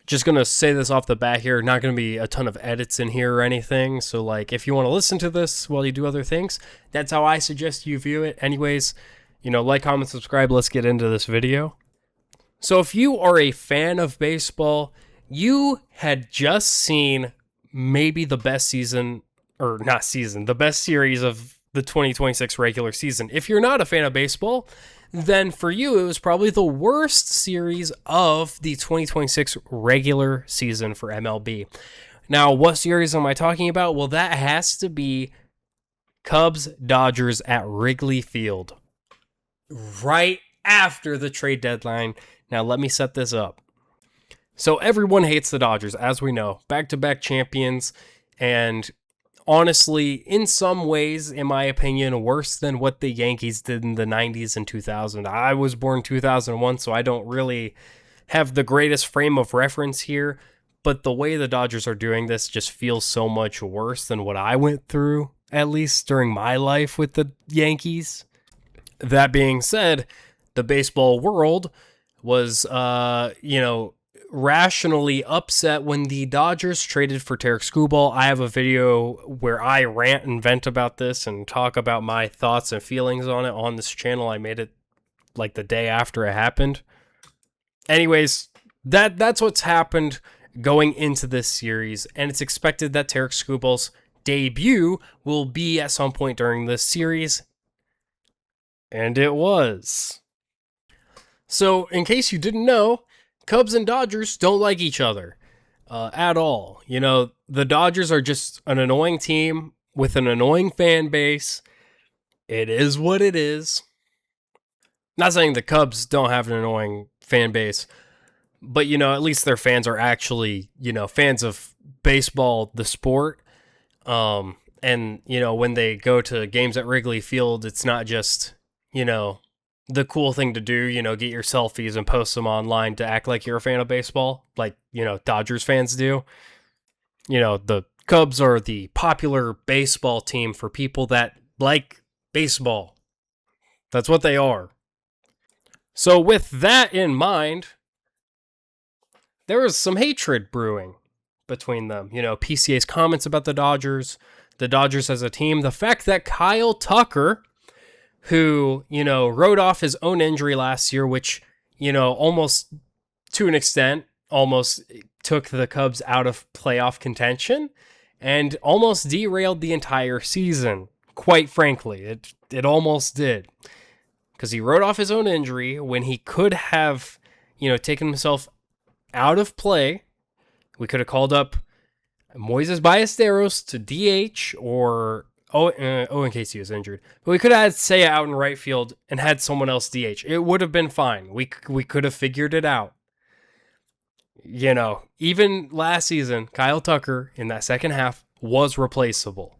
Just going to say this off the bat here, not going to be a ton of edits in here or anything. So, like, if you want to listen to this while you do other things, that's how I suggest you view it. Anyways, like, comment, subscribe. Let's get into this video. So, if you are a fan of baseball, you had just seen maybe the best season, or not season, the best series of the 2026 regular season. If you're not a fan of baseball, then for you, it was probably the worst series of the 2026 regular season for MLB. Now, what series am I talking about? Well, that has to be Cubs-Dodgers at Wrigley Field, right after the trade deadline. Now, let me set this up. So everyone hates the Dodgers, as we know. Back-to-back champions, and honestly, in some ways, in my opinion, worse than what the Yankees did in the 90s and 2000. I was born 2001, so I don't really have the greatest frame of reference here, but the way the Dodgers are doing this just feels so much worse than what I went through, at least during my life with the Yankees. That being said, the baseball world was, rationally upset when the Dodgers traded for Tarek Skubal. I have a video where I rant and vent about this and talk about my thoughts and feelings on it on this channel. I made it like the day after it happened. Anyways, that's what's happened going into this series, and it's expected that Tarek Skubal's debut will be at some point during this series, and it was. So, in case you didn't know, Cubs and Dodgers don't like each other at all. The Dodgers are just an annoying team with an annoying fan base. It is what it is. Not saying the Cubs don't have an annoying fan base, but, at least their fans are actually, fans of baseball, the sport. And, when they go to games at Wrigley Field, it's not just, the cool thing to do, get your selfies and post them online to act like you're a fan of baseball, like, Dodgers fans do. The Cubs are the popular baseball team for people that like baseball. That's what they are. So with that in mind, there was some hatred brewing between them. PCA's comments about the Dodgers as a team, the fact that Kyle Tucker, who, wrote off his own injury last year, which, almost, to an extent, almost took the Cubs out of playoff contention and almost derailed the entire season. Quite frankly, it almost did. Because he wrote off his own injury when he could have, taken himself out of play. We could have called up Moises Ballesteros to DH or in case he was injured. But we could have had Seiya out in right field and had someone else DH. It would have been fine. We could have figured it out. Even last season, Kyle Tucker in that second half was replaceable.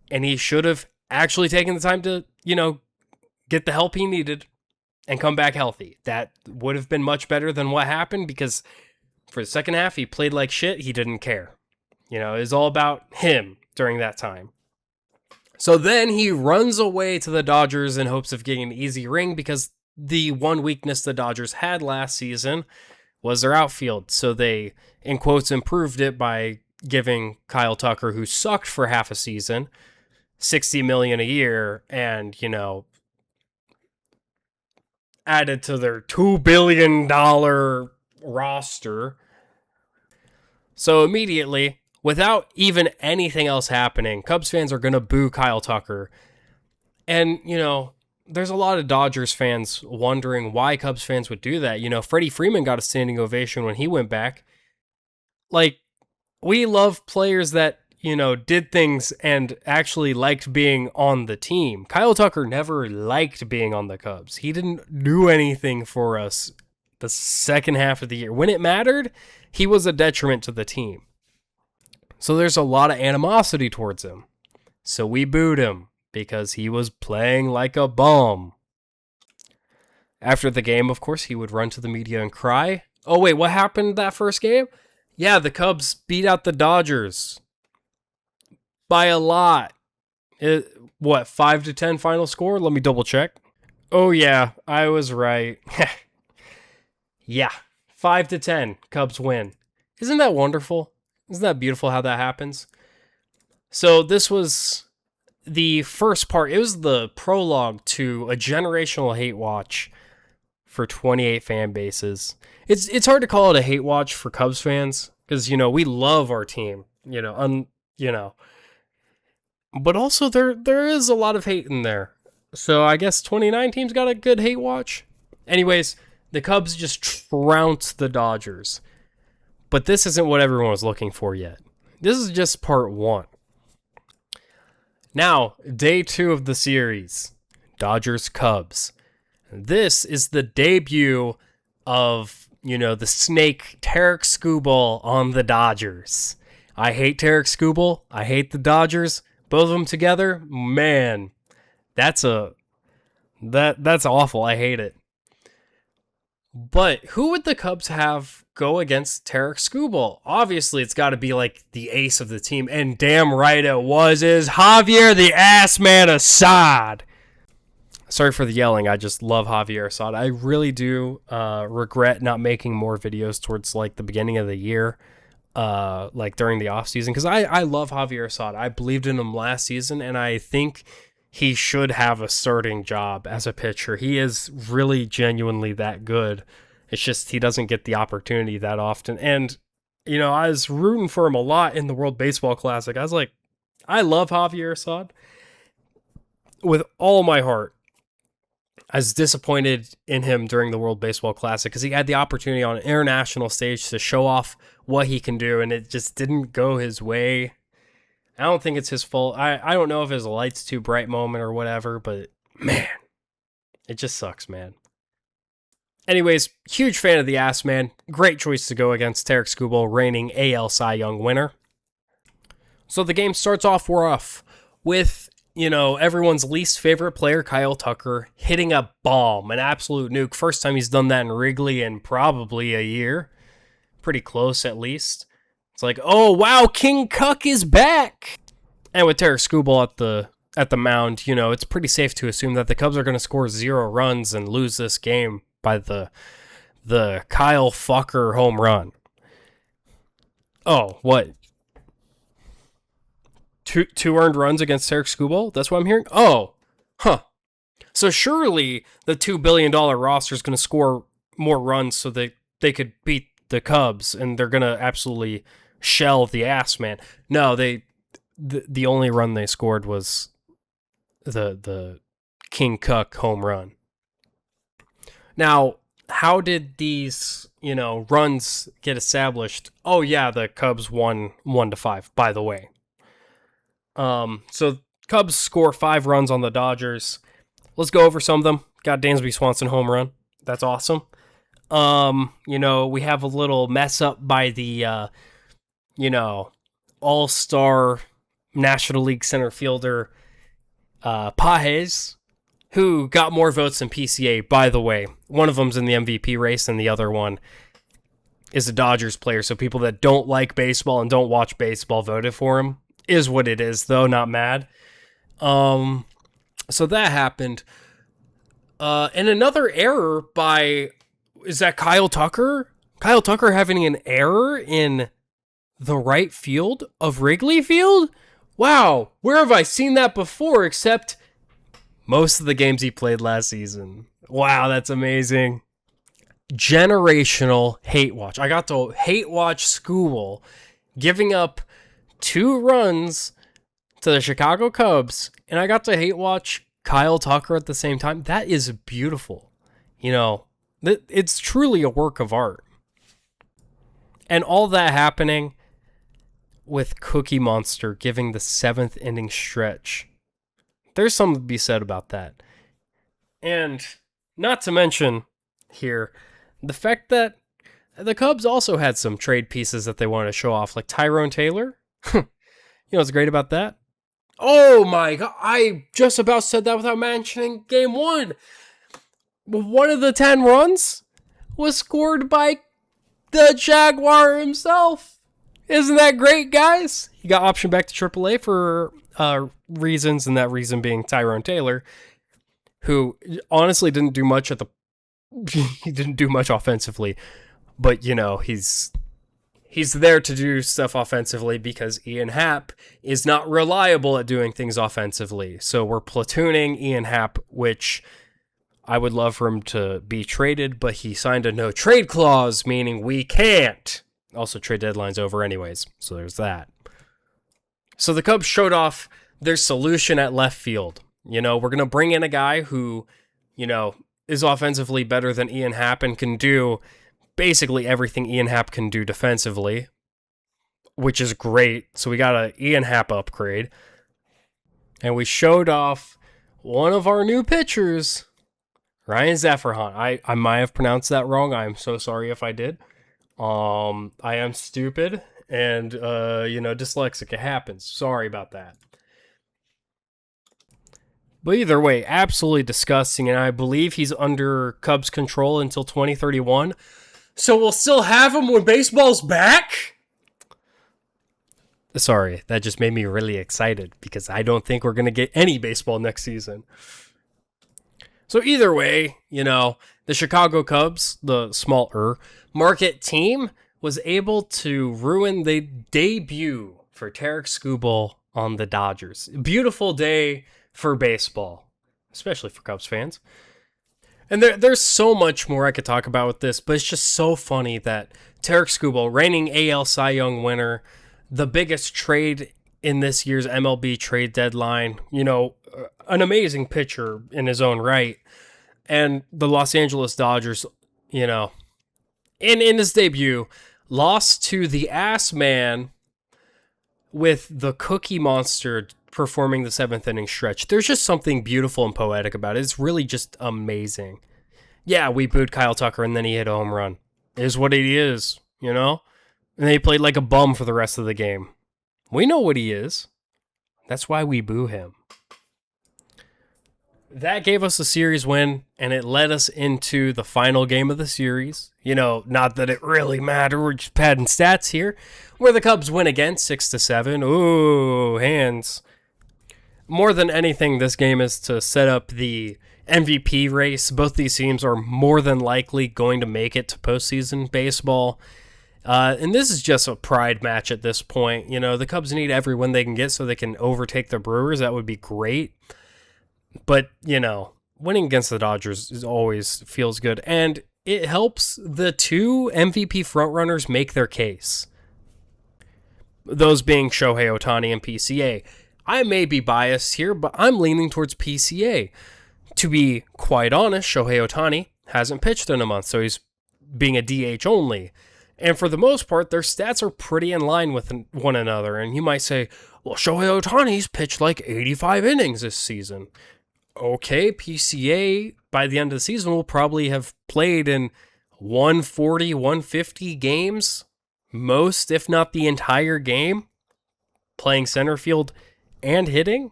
And he should have actually taken the time to, get the help he needed and come back healthy. That would have been much better than what happened, because for the second half, he played like shit. He didn't care. It was all about him during that time. So then he runs away to the Dodgers in hopes of getting an easy ring, because the one weakness the Dodgers had last season was their outfield. So they, in quotes, improved it by giving Kyle Tucker, who sucked for half a season, $60 million a year, and, added to their $2 billion roster. So immediately, without even anything else happening, Cubs fans are going to boo Kyle Tucker. And, there's a lot of Dodgers fans wondering why Cubs fans would do that. Freddie Freeman got a standing ovation when he went back. Like, we love players that, did things and actually liked being on the team. Kyle Tucker never liked being on the Cubs. He didn't do anything for us the second half of the year. When it mattered, he was a detriment to the team. So there's a lot of animosity towards him. So we booed him because he was playing like a bum. After the game, of course, he would run to the media and cry. Oh, wait, what happened that first game? Yeah, the Cubs beat out the Dodgers by a lot. 5-10 final score? Let me double check. Oh, yeah, I was right. Yeah, 5-10, Cubs win. Isn't that wonderful? Isn't that beautiful how that happens? So this was the first part. It was the prologue to a generational hate watch for 28 fan bases. It's hard to call it a hate watch for Cubs fans because we love our team, but also there is a lot of hate in there. So I guess 29 teams got a good hate watch. Anyways, the Cubs just trounced the Dodgers. But this isn't what everyone was looking for yet. This is just part 1. Now, day 2 of the series, Dodgers-Cubs. This is the debut of, the snake Tarik Skubal on the Dodgers. I hate Tarik Skubal. I hate the Dodgers. Both of them together, man, that's awful. I hate it. But who would the Cubs have go against Tarik Skubal? Obviously, it's got to be like the ace of the team, and damn right it was, is Javier the Ass Man Assad. Sorry for the yelling. I just love Javier Assad. I really do regret not making more videos towards like the beginning of the year, like during the off season, because I love Javier Assad. I believed in him last season, and I think he should have a starting job as a pitcher. He is really genuinely that good. It's just he doesn't get the opportunity that often. And, I was rooting for him a lot in the World Baseball Classic. I was like, I love Javier Assad with all my heart. I was disappointed in him during the World Baseball Classic because he had the opportunity on an international stage to show off what he can do, and it just didn't go his way. I don't think it's his fault. I don't know if his light's too bright moment or whatever, but man, it just sucks, man. Anyways, huge fan of the Ass Man. Great choice to go against Tarik Skubal, reigning AL Cy Young winner. So the game starts off rough with, everyone's least favorite player, Kyle Tucker, hitting a bomb, an absolute nuke. First time he's done that in Wrigley in probably a year. Pretty close, at least. It's like, oh, wow, King Cuck is back. And with Tarik Skubal at the mound, it's pretty safe to assume that the Cubs are going to score 0 runs and lose this game by the Kyle Fucker home run. Oh, what? Two earned runs against Tarik Skubal? That's what I'm hearing? Oh, huh. So surely the $2 billion roster is going to score more runs so that they could beat the Cubs, and they're going to absolutely shell the Ass Man. No, the only run they scored was the King Cuck home run. Now, how did these, runs get established? Oh yeah, the Cubs won 1-5, by the way. So Cubs score 5 runs on the Dodgers. Let's go over some of them. Got Dansby Swanson home run. That's awesome. We have a little mess up by the all-star National League center fielder Pages, who got more votes than PCA, by the way. One of them's in the MVP race, and the other one is a Dodgers player, so people that don't like baseball and don't watch baseball voted for him. Is what it is, though, not mad. So that happened. And another error by... Is that Kyle Tucker? Kyle Tucker having an error in the right field of Wrigley Field? Wow, where have I seen that before except most of the games he played last season? Wow, that's amazing. Generational hate watch. I got to hate watch Skubal giving up 2 runs to the Chicago Cubs, and I got to hate watch Kyle Tucker at the same time. That is beautiful. It's truly a work of art. And all that happening with Cookie Monster giving the 7th inning stretch. There's something to be said about that. And not to mention here, the fact that the Cubs also had some trade pieces that they wanted to show off, like Tyrone Taylor. What's great about that? Oh my God, I just about said that without mentioning game 1. One of the 10 runs was scored by the Jaguar himself. Isn't that great, guys? He got optioned back to AAA for reasons, and that reason being Tyrone Taylor, who honestly didn't do much he didn't do much offensively, but he's he's there to do stuff offensively because Ian Happ is not reliable at doing things offensively. So we're platooning Ian Happ, which I would love for him to be traded, but he signed a no trade clause, meaning we can't. Also, trade deadline's over anyways, so there's that. So the Cubs showed off their solution at left field. We're going to bring in a guy who, is offensively better than Ian Happ and can do basically everything Ian Happ can do defensively, which is great. So we got an Ian Happ upgrade. And we showed off one of our new pitchers, Ryan Zephyrin. I might have pronounced that wrong. I'm so sorry if I did. I am stupid and, dyslexic. It happens. Sorry about that. But either way, absolutely disgusting, and I believe he's under Cubs control until 2031. So we'll still have him when baseball's back? Sorry, that just made me really excited because I don't think we're going to get any baseball next season. So either way, the Chicago Cubs, the smaller market team, was able to ruin the debut for Tarik Skubal on the Dodgers. Beautiful day for baseball, especially for Cubs fans. And there's so much more I could talk about with this, but it's just so funny that Tarik Skubal, reigning AL Cy Young winner, the biggest trade in this year's MLB trade deadline, an amazing pitcher in his own right, and the Los Angeles Dodgers, in his debut, lost to the ass man with the Cookie Monster performing the 7th inning stretch. There's just something beautiful and poetic about it. It's really just amazing. Yeah, we booed Kyle Tucker and then he hit a home run. It is what he is, And then he played like a bum for the rest of the game. We know what he is. That's why we boo him. That gave us a series win, and it led us into the final game of the series. Not that it really mattered. We're just padding stats here. Where the Cubs win again, 6-7. Ooh, hands. More than anything, this game is to set up the MVP race. Both these teams are more than likely going to make it to postseason baseball. And this is just a pride match at this point. The Cubs need every win they can get so they can overtake the Brewers. That would be great. But, winning against the Dodgers always feels good. And it helps the two MVP frontrunners make their case. Those being Shohei Ohtani and PCA. I may be biased here, but I'm leaning towards PCA. To be quite honest, Shohei Ohtani hasn't pitched in a month, so he's being a DH only. And for the most part, their stats are pretty in line with one another. And you might say, well, Shohei Ohtani's pitched like 85 innings this season. Okay, PCA, by the end of the season, will probably have played in 140, 150 games. Most, if not the entire game, playing center field and hitting.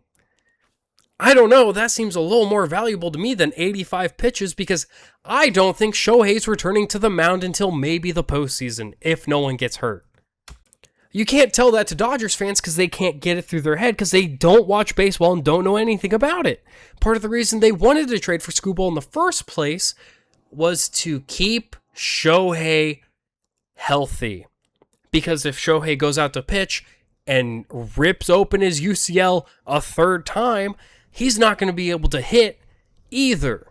I don't know, that seems a little more valuable to me than 85 pitches because I don't think Shohei's returning to the mound until maybe the postseason, if no one gets hurt. You can't tell that to Dodgers fans because they can't get it through their head because they don't watch baseball and don't know anything about it. Part of the reason they wanted to trade for Skubal in the first place was to keep Shohei healthy. Because if Shohei goes out to pitch and rips open his UCL a third time, he's not going to be able to hit either.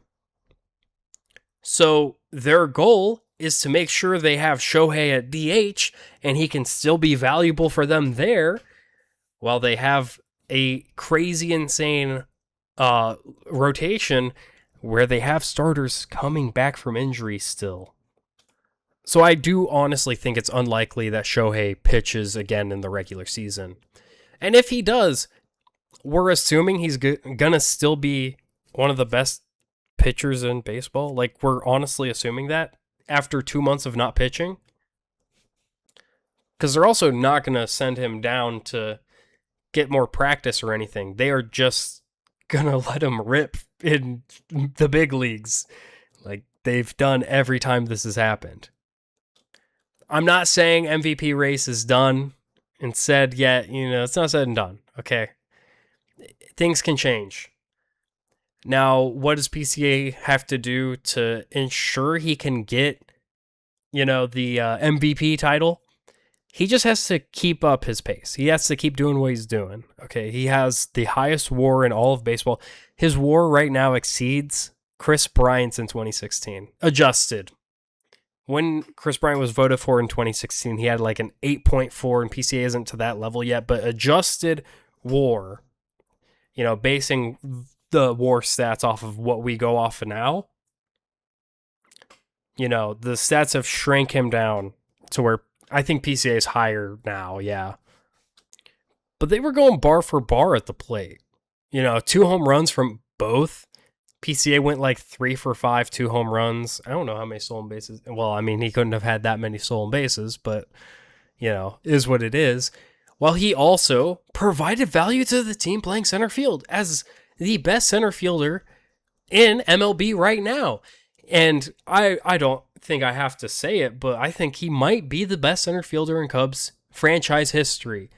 So their goal is to make sure they have Shohei at DH and he can still be valuable for them there while they have a crazy, insane rotation where they have starters coming back from injury still. So I do honestly think it's unlikely that Shohei pitches again in the regular season. And if he does, we're assuming he's gonna still be one of the best pitchers in baseball. Like, we're honestly assuming that after 2 months of not pitching. Because they're also not gonna send him down to get more practice or anything. They are just gonna let him rip in the big leagues. Like they've done every time this has happened. I'm not saying MVP race is done and said yet, it's not said and done, okay? Things can change. Now, what does PCA have to do to ensure he can get, the MVP title? He just has to keep up his pace. He has to keep doing what he's doing. Okay, he has the highest WAR in all of baseball. His WAR right now exceeds Chris Bryant's in 2016, adjusted. When Chris Bryant was voted for in 2016, he had like an 8.4, and PCA isn't to that level yet, but adjusted WAR, basing the WAR stats off of what we go off of now, the stats have shrank him down to where I think PCA is higher now, yeah. But they were going bar for bar at the plate. 2 home runs from both. PCA went like 3 for 5, 2 home runs. I don't know how many stolen bases. Well, I mean, he couldn't have had that many stolen bases, but, is what it is. While he also provided value to the team playing center field as the best center fielder in MLB right now. And I don't think I have to say it, but I think he might be the best center fielder in Cubs franchise history.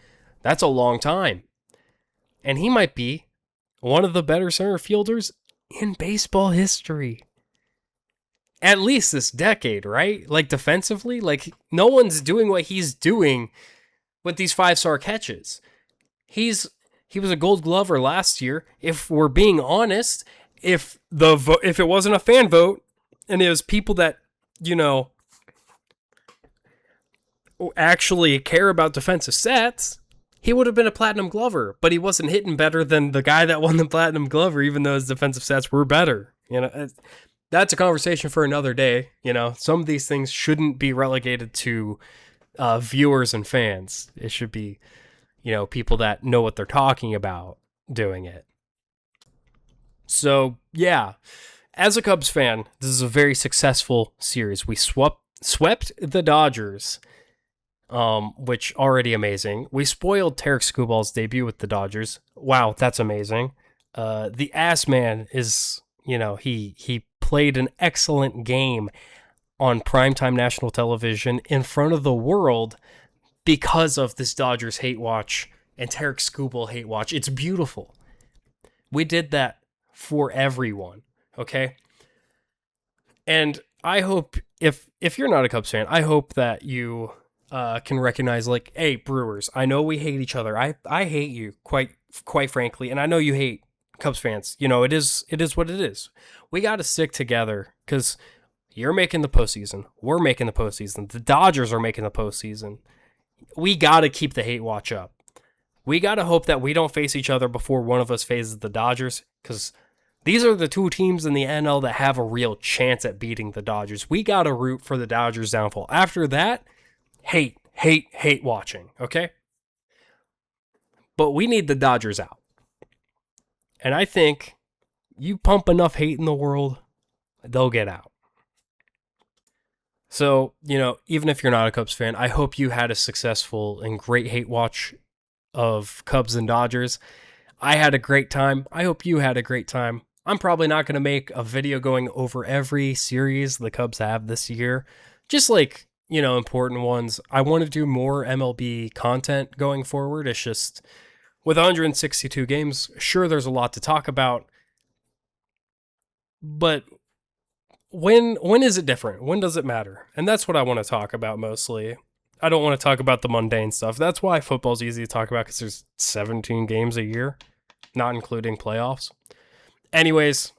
That's a long time. And he might be one of the better center fielders in baseball history. At least this decade, right? Like defensively, like no one's doing what he's doing with these 5-star catches. He was a Gold Glover last year. If we're being honest, if it wasn't a fan vote and it was people that actually care about defensive stats, he would have been a Platinum Glover, but he wasn't hitting better than the guy that won the Platinum Glover, even though his defensive stats were better. That's a conversation for another day. Some of these things shouldn't be relegated to viewers and fans. It should be, people that know what they're talking about doing it. So, yeah. As a Cubs fan, this is a very successful series. We swept the Dodgers, which already amazing. We spoiled Tarek Skubal's debut with the Dodgers. Wow, that's amazing. The Ass Man is, he played an excellent game on primetime national television in front of the world because of this Dodgers hate watch and Tarek Skubal hate watch. It's beautiful. We did that for everyone. Okay. And I hope if you're not a Cubs fan, I hope that you can recognize like, hey, Brewers, I know we hate each other. I hate you quite frankly. And I know you hate Cubs fans. It is what it is. We got to stick together because you're making the postseason. We're making the postseason. The Dodgers are making the postseason. We got to keep the hate watch up. We got to hope that we don't face each other before one of us faces the Dodgers because these are the 2 teams in the NL that have a real chance at beating the Dodgers. We got to root for the Dodgers' downfall. After that, hate watching, okay? But we need the Dodgers out. And I think you pump enough hate in the world, they'll get out. So, even if you're not a Cubs fan, I hope you had a successful and great hate watch of Cubs and Dodgers. I had a great time. I hope you had a great time. I'm probably not going to make a video going over every series the Cubs have this year. Just like, important ones. I want to do more MLB content going forward. It's just, with 162 games, sure, there's a lot to talk about. But when is it different? When does it matter? And that's what I want to talk about mostly. I don't want to talk about the mundane stuff. That's why football's easy to talk about, because there's 17 games a year, not including playoffs. Anyways,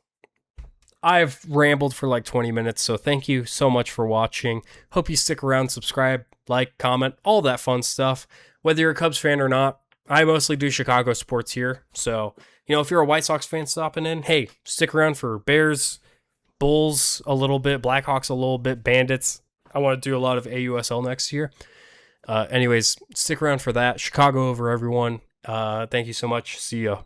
I've rambled for like 20 minutes, so thank you so much for watching. Hope you stick around, subscribe, like, comment, all that fun stuff. Whether you're a Cubs fan or not, I mostly do Chicago sports here. So, if you're a White Sox fan stopping in, hey, stick around for Bears, Bulls a little bit, Blackhawks a little bit, Bandits. I want to do a lot of AUSL next year. Anyways, stick around for that. Chicago over, everyone. Thank you so much. See ya.